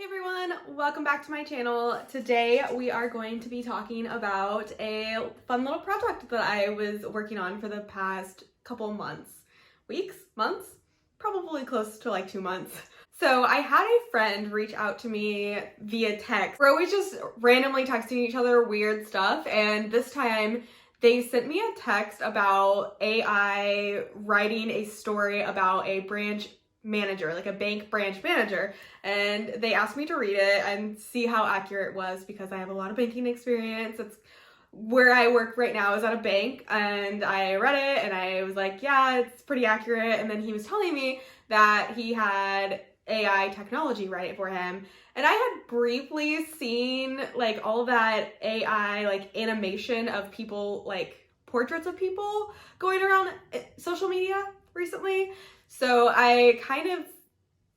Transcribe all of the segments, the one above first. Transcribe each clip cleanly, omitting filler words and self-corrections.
Hey everyone, welcome back to my channel. Today we are going to be talking about a fun little project that I was working on for the past couple months. Weeks? Months? Probably close to like 2 months. So I had a friend reach out to me via text. We're always just randomly texting each other weird stuff, and this time they sent me a text about AI writing a story about a branch manager, like a bank branch manager, and they asked me to read it and see how accurate it was because I have a lot of banking experience. It's where I work right now is at a bank, and I read it and I was like, yeah, it's pretty accurate. And then he was telling me that he had AI technology write it for him, and I had briefly seen like all that AI like animation of people, like portraits of people going around social media recently. So I kind of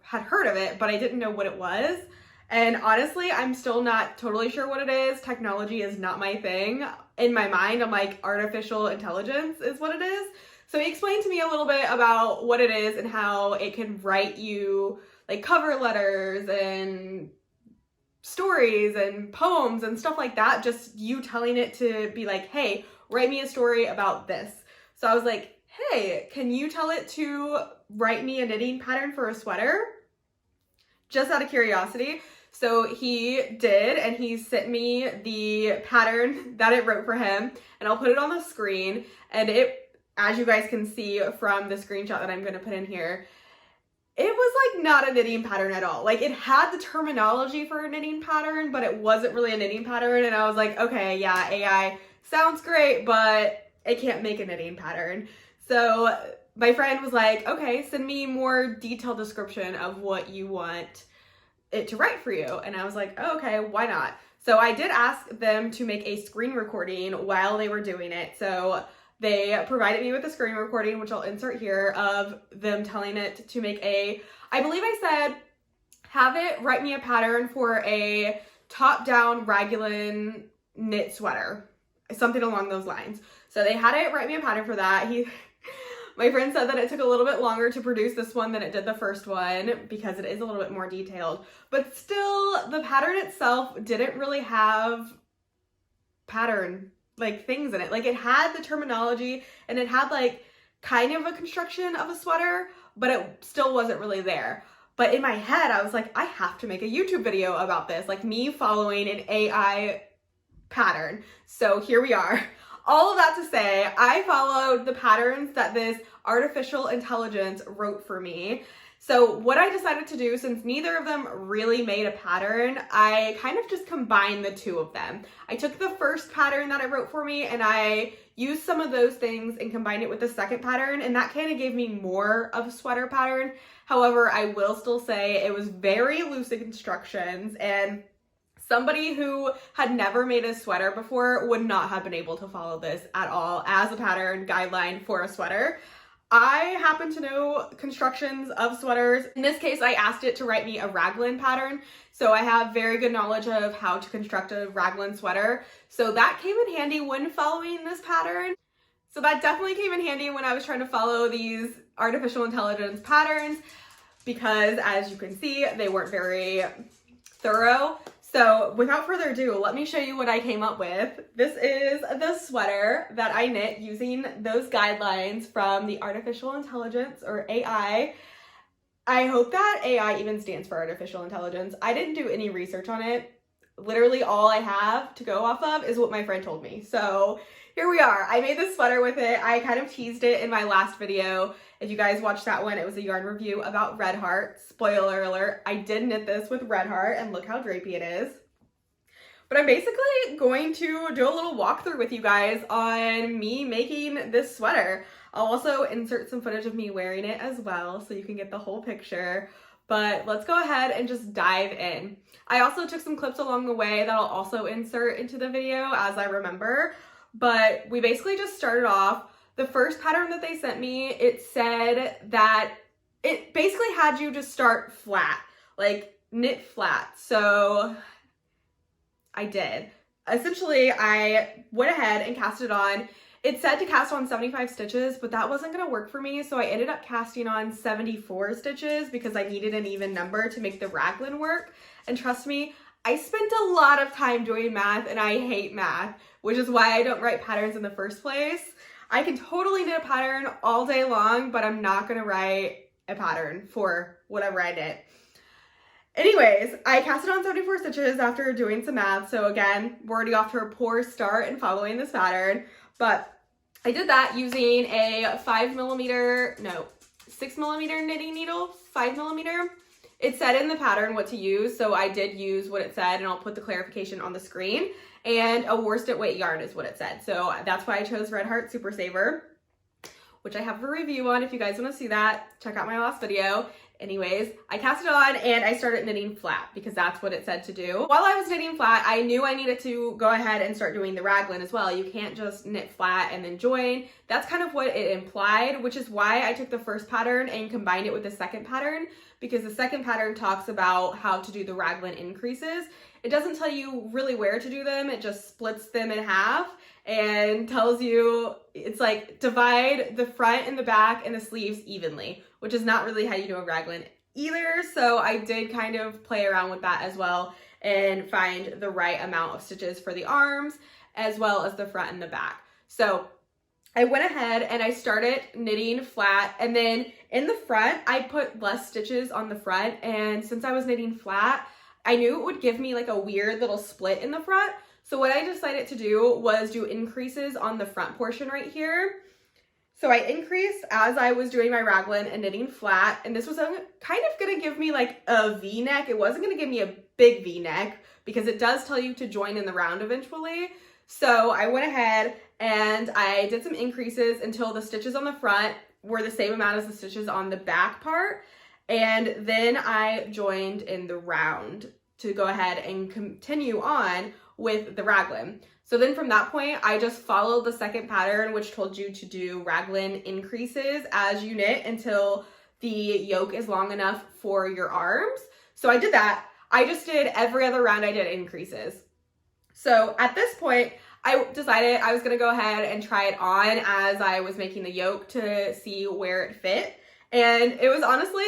had heard of it, but I didn't know what it was. And honestly, I'm still not totally sure what it is. Technology is not my thing. In my mind, I'm like, artificial intelligence is what it is. So he explained to me a little bit about what it is and how it can write you like cover letters and stories and poems and stuff like that. Just you telling it to be like, hey, write me a story about this. So I was like, hey, can you tell it to write me a knitting pattern for a sweater? Just out of curiosity. So he did, and he sent me the pattern that it wrote for him, and I'll put it on the screen. And it, as you guys can see from the screenshot that I'm going to put in here, it was like not a knitting pattern at all. Like, it had the terminology for a knitting pattern, but it wasn't really a knitting pattern. And I was like, okay, yeah, AI sounds great, but it can't make a knitting pattern. So my friend was like, okay, send me more detailed description of what you want it to write for you. And I was like, oh, okay, why not? So I did ask them to make a screen recording while they were doing it. So they provided me with a screen recording, which I'll insert here, of them telling it to make I believe I said, have it write me a pattern for a top-down raglan knit sweater, something along those lines. So they had it write me a pattern for that. My friend said that it took a little bit longer to produce this one than it did the first one because it is a little bit more detailed. But still, the pattern itself didn't really have pattern like things in it. Like, it had the terminology and it had like kind of a construction of a sweater, but it still wasn't really there. But in my head, I was like, I have to make a YouTube video about this, like me following an AI pattern. So here we are. All of that to say, I followed the patterns that this artificial intelligence wrote for me. So what I decided to do, since neither of them really made a pattern, I kind of just combined the two of them. I took the first pattern that it wrote for me and I used some of those things and combined it with the second pattern, and that kind of gave me more of a sweater pattern. However, I will still say it was very loose in constructions, and somebody who had never made a sweater before would not have been able to follow this at all as a pattern guideline for a sweater. I happen to know constructions of sweaters. In this case, I asked it to write me a raglan pattern. So I have very good knowledge of how to construct a raglan sweater. So that came in handy when following this pattern. So that definitely came in handy when I was trying to follow these artificial intelligence patterns, because as you can see, they weren't very thorough. So without further ado, let me show you what I came up with. This is the sweater that I knit using those guidelines from the artificial intelligence, or AI. I hope that AI even stands for artificial intelligence. I didn't do any research on it. Literally all I have to go off of is what my friend told me. So here we are. I made this sweater with it. I kind of teased it in my last video. If you guys watched that one, it was a yarn review about Red Heart. Spoiler alert, I did knit this with Red Heart, and look how drapey it is. But I'm basically going to do a little walkthrough with you guys on me making this sweater. I'll also insert some footage of me wearing it as well, so you can get the whole picture. But let's go ahead and just dive in. I also took some clips along the way that I'll also insert into the video as I remember. But we basically just started off. The first pattern that they sent me, it said that it basically had you just start flat, like knit flat. So I did. Essentially, I went ahead and cast it on. It said to cast on 75 stitches, but that wasn't gonna work for me, so I ended up casting on 74 stitches because I needed an even number to make the raglan work. And trust me, I spent a lot of time doing math and I hate math, which is why I don't write patterns in the first place. I can totally knit a pattern all day long, but I'm not gonna write a pattern for whatever I knit. Anyways, I casted on 74 stitches after doing some math, so again, we're already off to a poor start in following this pattern, but I did that using a 6mm knitting needle, 5mm. It said in the pattern what to use, so I did use what it said, and I'll put the clarification on the screen, and a worsted weight yarn is what it said, so that's why I chose Red Heart Super Saver, which I have a review on. If you guys want to see that, check out my last video. Anyways, I cast it on and I started knitting flat because that's what it said to do. While I was knitting flat, I knew I needed to go ahead and start doing the raglan as well. You can't just knit flat and then join. That's kind of what it implied, which is why I took the first pattern and combined it with the second pattern, because the second pattern talks about how to do the raglan increases. It doesn't tell you really where to do them. It just splits them in half and tells you, it's like divide the front and the back and the sleeves evenly, which is not really how you do a raglan either. So I did kind of play around with that as well and find the right amount of stitches for the arms as well as the front and the back. So I went ahead and I started knitting flat, and then in the front, I put less stitches on the front, and since I was knitting flat, I knew it would give me like a weird little split in the front. So what I decided to do was do increases on the front portion right here. So I increased as I was doing my raglan and knitting flat, and this was kind of gonna give me like a V-neck. It wasn't gonna give me a big V-neck because it does tell you to join in the round eventually. So I went ahead and I did some increases until the stitches on the front were the same amount as the stitches on the back part. And then I joined in the round to go ahead and continue on with the raglan. So then from that point, I just followed the second pattern, which told you to do raglan increases as you knit until the yoke is long enough for your arms. So I did that. I just did every other round I did increases. So at this point, I decided I was gonna go ahead and try it on as I was making the yoke to see where it fit. And it was honestly,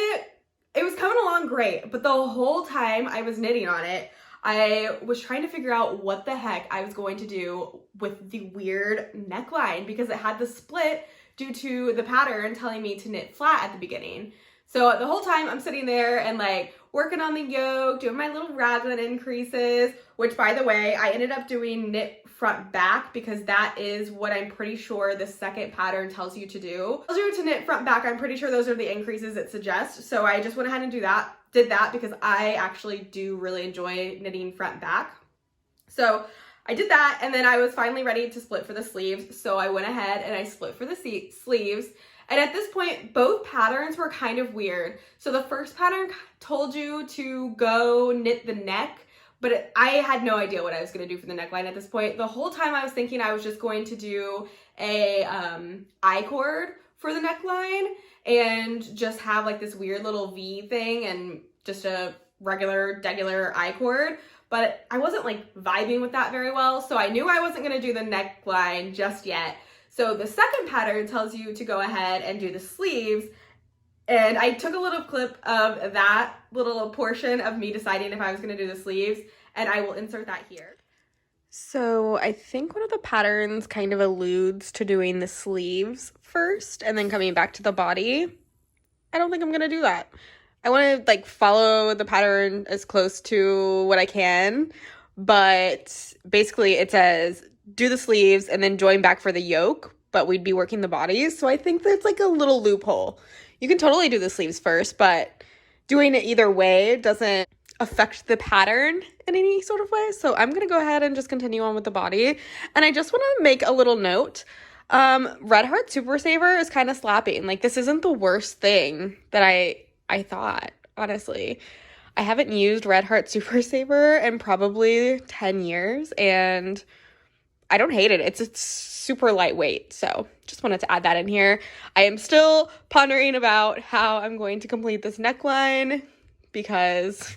it was coming along great, but the whole time I was knitting on it, I was trying to figure out what the heck I was going to do with the weird neckline because it had the split due to the pattern telling me to knit flat at the beginning. So the whole time I'm sitting there and like working on the yoke, doing my little raglan increases, which by the way, I ended up doing knit front back because that is what I'm pretty sure the second pattern tells you to do. It tells you to knit front back. I'm pretty sure those are the increases it suggests. So I just went ahead and did that because I actually do really enjoy knitting front back. So I did that, and then I was finally ready to split for the sleeves. So I went ahead and I split for the sleeves. And at this point, both patterns were kind of weird. So the first pattern told you to go knit the neck, but I had no idea what I was going to do for the neckline at this point. The whole time I was thinking I was just going to do a I-cord for the neckline and just have like this weird little V thing and just a regular I-cord. But I wasn't like vibing with that very well, so I knew I wasn't going to do the neckline just yet. So the second pattern tells you to go ahead and do the sleeves, and I took a little clip of that little portion of me deciding if I was going to do the sleeves, and I will insert that here. So I think one of the patterns kind of alludes to doing the sleeves first and then coming back to the body. I don't think I'm going to do that. I want to like follow the pattern as close to what I can, but basically it says do the sleeves and then join back for the yoke, but we'd be working the bodies. So I think that's like a little loophole. You can totally do the sleeves first, but doing it either way doesn't affect the pattern in any sort of way. So I'm going to go ahead and just continue on with the body. And I just want to make a little note. Red Heart Super Saver is kind of slapping. Like, this isn't the worst thing that I thought, honestly. I haven't used Red Heart Super Saver in probably 10 years, and I don't hate it. It's super lightweight, so just wanted to add that in here. I am still pondering about how I'm going to complete this neckline because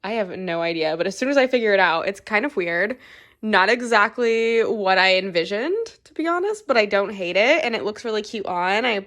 I have no idea, but as soon as I figure it out, it's kind of weird Not exactly what I envisioned, to be honest, but I don't hate it, and it looks really cute on. I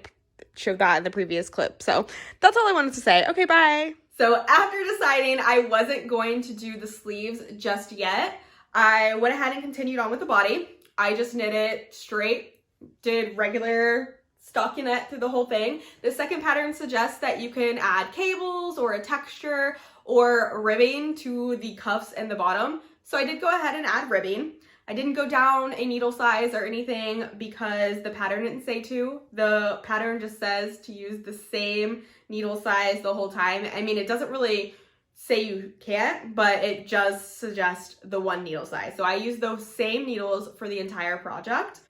showed that in the previous clip. So that's all I wanted to say. Okay, bye. So after deciding I wasn't going to do the sleeves just yet, I went ahead and continued on with the body. I just knit it straight, did regular stockinette through the whole thing. The second pattern suggests that you can add cables or a texture or ribbing to the cuffs and the bottom. So I did go ahead and add ribbing. I didn't go down a needle size or anything because the pattern didn't say to. The pattern just says to use the same needle size the whole time. I mean, it doesn't really say you can't, but it just suggests the one needle size. So I used those same needles for the entire project.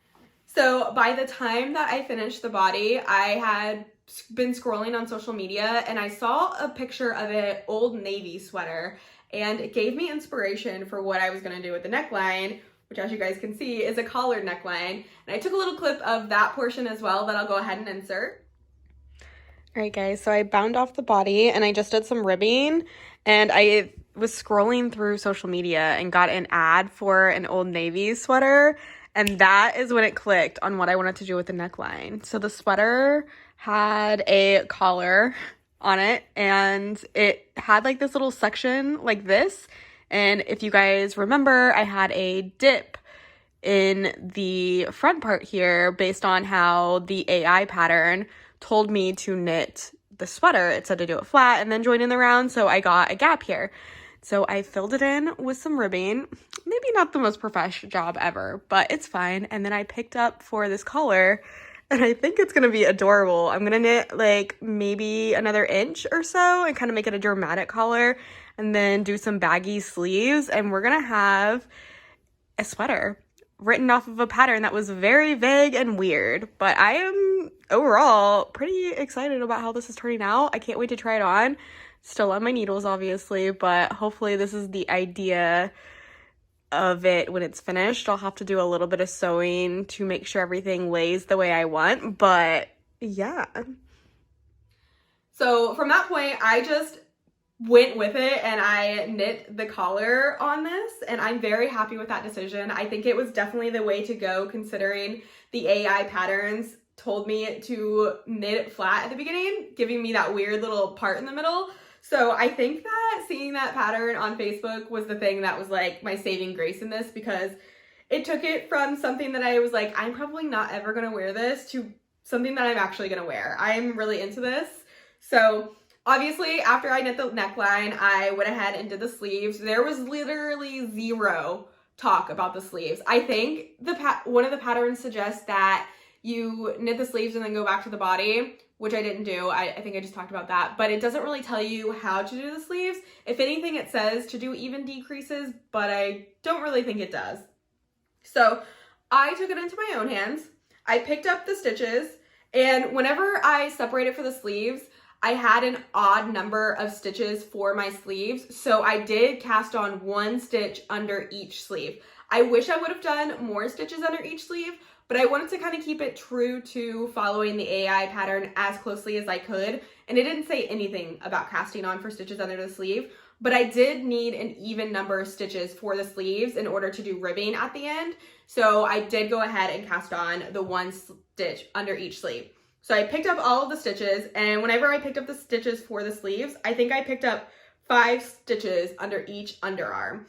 So by the time that I finished the body, I had been scrolling on social media and I saw a picture of an Old Navy sweater, and it gave me inspiration for what I was going to do with the neckline, which as you guys can see is a collared neckline. And I took a little clip of that portion as well that I'll go ahead and insert. All right, guys, so I bound off the body and I just did some ribbing, and I was scrolling through social media and got an ad for an Old Navy sweater, and that is when it clicked on what I wanted to do with the neckline. So the sweater had a collar on it, and it had like this little section like this. And if you guys remember, I had a dip in the front part here based on how the AI pattern told me to knit the sweater. It said to do it flat and then join in the round, so I got a gap here. So I filled it in with some ribbing. Maybe not the most professional job ever, but it's fine. And then I picked up for this collar, and I think it's gonna be adorable. I'm gonna knit like maybe another inch or so and kind of make it a dramatic collar, and then do some baggy sleeves, and we're gonna have a sweater written off of a pattern that was very vague and weird. But I am overall pretty excited about how this is turning out. I can't wait to try it on. Still on my needles, obviously, but hopefully this is the idea of it when it's finished. I'll have to do a little bit of sewing to make sure everything lays the way I want, but yeah. So from that point, I just went with it and I knit the collar on this, and I'm very happy with that decision. I think it was definitely the way to go, considering the AI patterns told me to knit it flat at the beginning, giving me that weird little part in the middle. So I think that seeing that pattern on Facebook was the thing that was like my saving grace in this, because it took it from something that I was like, I'm probably not ever gonna wear this, to something that I'm actually gonna wear. I'm really into this. So obviously after I knit the neckline, I went ahead and did the sleeves. There was literally zero talk about the sleeves. I think one of the patterns suggests that you knit the sleeves and then go back to the body, which I didn't do. I think I just talked about that, but it doesn't really tell you how to do the sleeves. If anything, it says to do even decreases, but I don't really think it does. So I took it into my own hands. I picked up the stitches, and whenever I separated for the sleeves, I had an odd number of stitches for my sleeves, so I did cast on one stitch under each sleeve. I wish I would have done more stitches under each sleeve, but I wanted to kind of keep it true to following the AI pattern as closely as I could. And it didn't say anything about casting on for stitches under the sleeve, but I did need an even number of stitches for the sleeves in order to do ribbing at the end. So I did go ahead and cast on the one stitch under each sleeve. So I picked up all of the stitches, and whenever I picked up the stitches for the sleeves, I think I picked up 5 stitches under each underarm.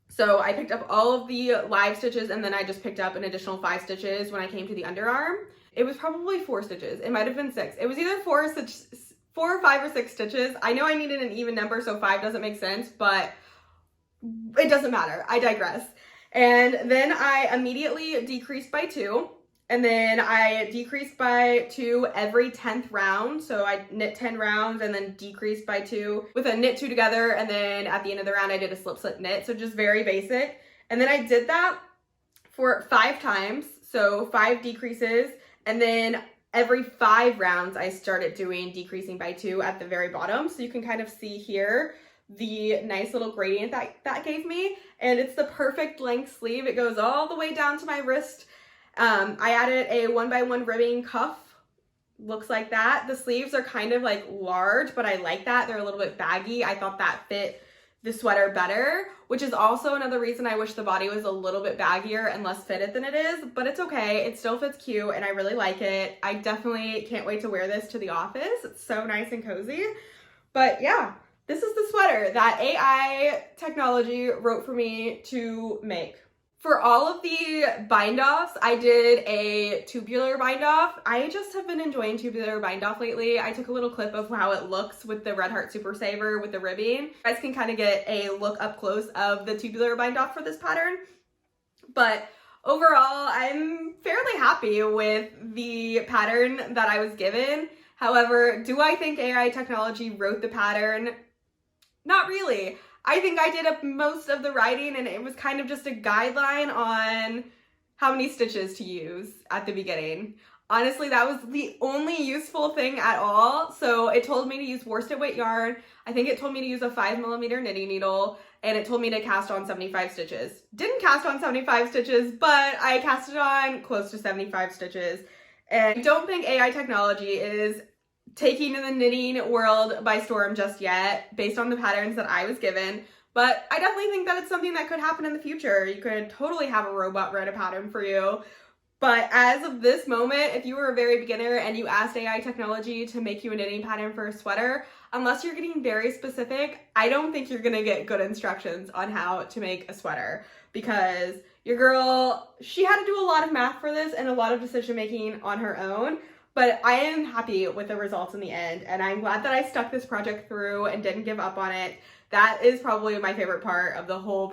So I picked up all of the live stitches, and then I just picked up an additional 5 stitches when I came to the underarm. It was probably 4 stitches. It might have been 6. It was either 4 or 5 or 6 stitches. I know I needed an even number, so 5 doesn't make sense, but it doesn't matter. I digress. And then I immediately decreased by 2. And then I decreased by 2 every 10th round. So I knit 10 rounds and then decreased by 2 with a knit 2 together. And then at the end of the round, I did a slip slip knit. So just very basic. And then I did that for 5 times. So 5 decreases. And then every 5 rounds, I started doing decreasing by 2 at the very bottom. So you can kind of see here the nice little gradient that gave me. And it's the perfect length sleeve. It goes all the way down to my wrist. I added a 1x1 ribbing cuff, looks like that. The sleeves are kind of like large, but I like that. They're a little bit baggy. I thought that fit the sweater better, which is also another reason I wish the body was a little bit baggier and less fitted than it is, but it's okay. It still fits cute and I really like it. I definitely can't wait to wear this to the office. It's so nice and cozy. But yeah, this is the sweater that AI technology wrote for me to make. For all of the bind-offs, I did a tubular bind-off. I just have been enjoying tubular bind-off lately. I took a little clip of how it looks with the Red Heart Super Saver with the ribbing. You guys can kind of get a look up close of the tubular bind-off for this pattern. But overall, I'm fairly happy with the pattern that I was given. However, do I think AI technology wrote the pattern? Not really. I think I did up most of the writing and it was kind of just a guideline on how many stitches to use at the beginning. Honestly, that was the only useful thing at all. So it told me to use worsted weight yarn. I think it told me to use a 5mm knitting needle and it told me to cast on 75 stitches. Didn't cast on 75 stitches, but I casted on close to 75 stitches. And I don't think AI technology is taking the knitting world by storm just yet, based on the patterns that I was given. But I definitely think that it's something that could happen in the future. You could totally have a robot write a pattern for you. But as of this moment, if you were a very beginner and you asked AI technology to make you a knitting pattern for a sweater, unless you're getting very specific, I don't think you're gonna get good instructions on how to make a sweater, because your girl, she had to do a lot of math for this and a lot of decision making on her own. But I am happy with the results in the end, and I'm glad that I stuck this project through and didn't give up on it. That is probably my favorite part of the whole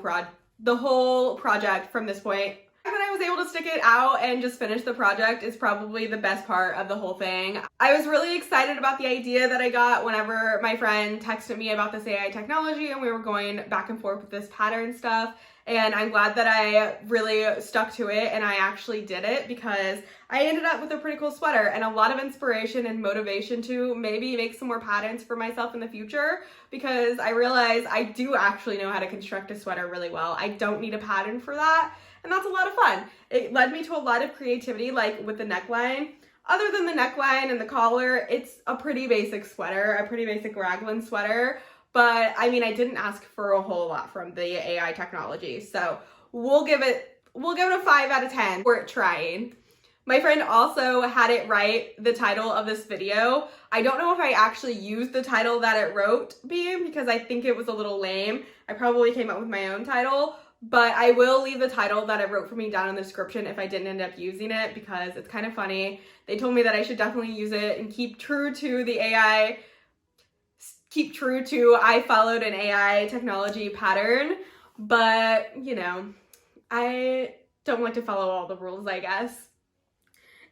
project from this point. The fact that I was able to stick it out and just finish the project is probably the best part of the whole thing. I was really excited about the idea that I got whenever my friend texted me about this AI technology and we were going back and forth with this pattern stuff. And I'm glad that I really stuck to it and I actually did it, because I ended up with a pretty cool sweater and a lot of inspiration and motivation to maybe make some more patterns for myself in the future, because I realized I do actually know how to construct a sweater really well. I don't need a pattern for that, and that's a lot of fun. It led me to a lot of creativity, like with the neckline. Other than the neckline and the collar, it's a pretty basic sweater, a pretty basic raglan sweater. But I mean, I didn't ask for a whole lot from the AI technology, so we'll give it a 5 out of 10 for it trying. My friend also had it write the title of this video. I don't know if I actually used the title that it wrote me, because I think it was a little lame. I probably came up with my own title, but I will leave the title that it wrote for me down in the description if I didn't end up using it, because it's kind of funny. They told me that I should definitely use it and keep true to the AI. I followed an AI technology pattern, but you know, I don't want to follow all the rules, I guess.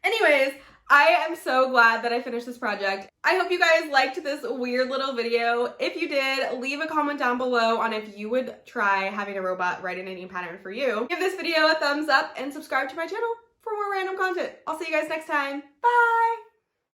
Anyways, I am so glad that I finished this project. I hope you guys liked this weird little video. If you did, leave a comment down below on if you would try having a robot write a knitting pattern for you. Give this video a thumbs up and subscribe to my channel for more random content. I'll see you guys next time. Bye!